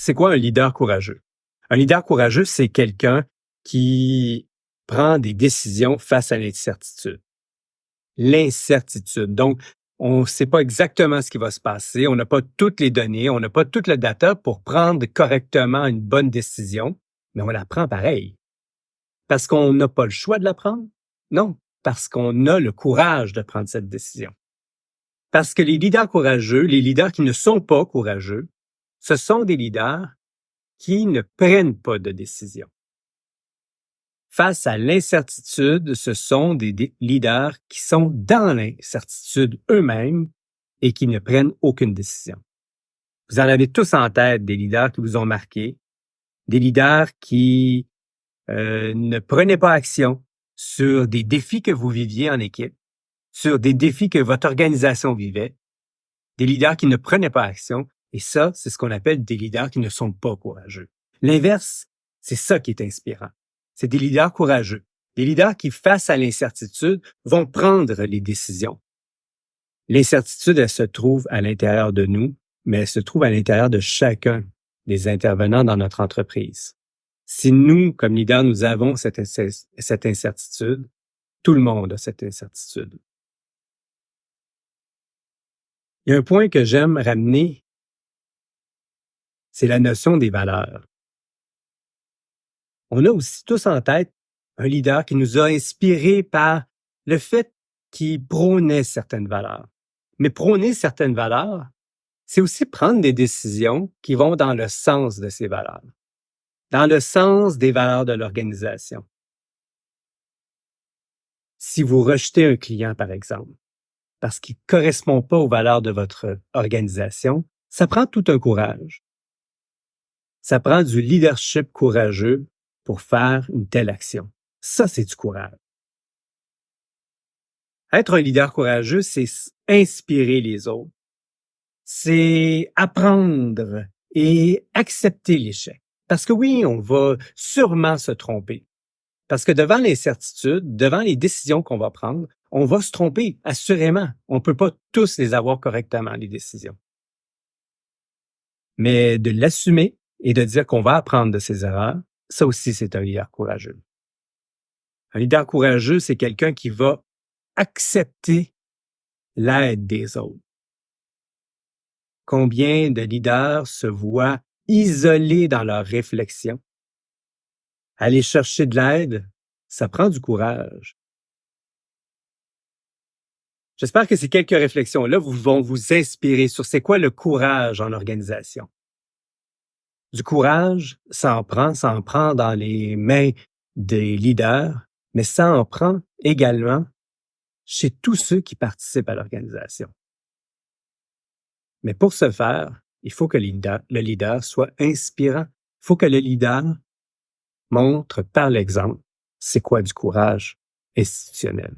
c'est quoi un leader courageux? Un leader courageux, c'est quelqu'un qui prend des décisions face à l'incertitude. L'incertitude. Donc, on ne sait pas exactement ce qui va se passer, on n'a pas toutes les données, on n'a pas toute la data pour prendre correctement une bonne décision, mais on la prend pareil. Parce qu'on n'a pas le choix de la prendre? Non, parce qu'on a le courage de prendre cette décision. Parce que les leaders courageux, les leaders qui ne sont pas courageux, ce sont des leaders qui ne prennent pas de décision. Face à l'incertitude, ce sont des leaders qui sont dans l'incertitude eux-mêmes et qui ne prennent aucune décision. Vous en avez tous en tête des leaders qui vous ont marqué, des leaders qui ne prenaient pas action sur des défis que vous viviez en équipe, sur des défis que votre organisation vivait, des leaders qui ne prenaient pas action, et ça, c'est ce qu'on appelle des leaders qui ne sont pas courageux. L'inverse, c'est ça qui est inspirant. C'est des leaders courageux, des leaders qui, face à l'incertitude, vont prendre les décisions. L'incertitude, elle se trouve à l'intérieur de nous, mais elle se trouve à l'intérieur de chacun des intervenants dans notre entreprise. Si nous, comme leaders, nous avons cette incertitude, tout le monde a cette incertitude. Il y a un point que j'aime ramener, c'est la notion des valeurs. On a aussi tous en tête un leader qui nous a inspirés par le fait qu'il prônait certaines valeurs. Mais prôner certaines valeurs, c'est aussi prendre des décisions qui vont dans le sens de ces valeurs, dans le sens des valeurs de l'organisation. Si vous rejetez un client, par exemple, parce qu'il ne correspond pas aux valeurs de votre organisation, ça prend tout un courage. Ça prend du leadership courageux pour faire une telle action. Ça, c'est du courage. Être un leader courageux, c'est inspirer les autres. C'est apprendre et accepter l'échec. Parce que oui, on va sûrement se tromper. Parce que devant l'incertitude, devant les décisions qu'on va prendre, on va se tromper, assurément. On ne peut pas tous les avoir correctement, les décisions. Mais de l'assumer et de dire qu'on va apprendre de ses erreurs, ça aussi, c'est un leader courageux. Un leader courageux, c'est quelqu'un qui va accepter l'aide des autres. Combien de leaders se voient isolés dans leur réflexion? Aller chercher de l'aide, ça prend du courage. J'espère que ces quelques réflexions-là vont vous inspirer sur c'est quoi le courage en organisation. Du courage, ça en prend dans les mains des leaders, mais ça en prend également chez tous ceux qui participent à l'organisation. Mais pour ce faire, il faut que le leader soit inspirant. Il faut que le leader montre par l'exemple c'est quoi du courage institutionnel.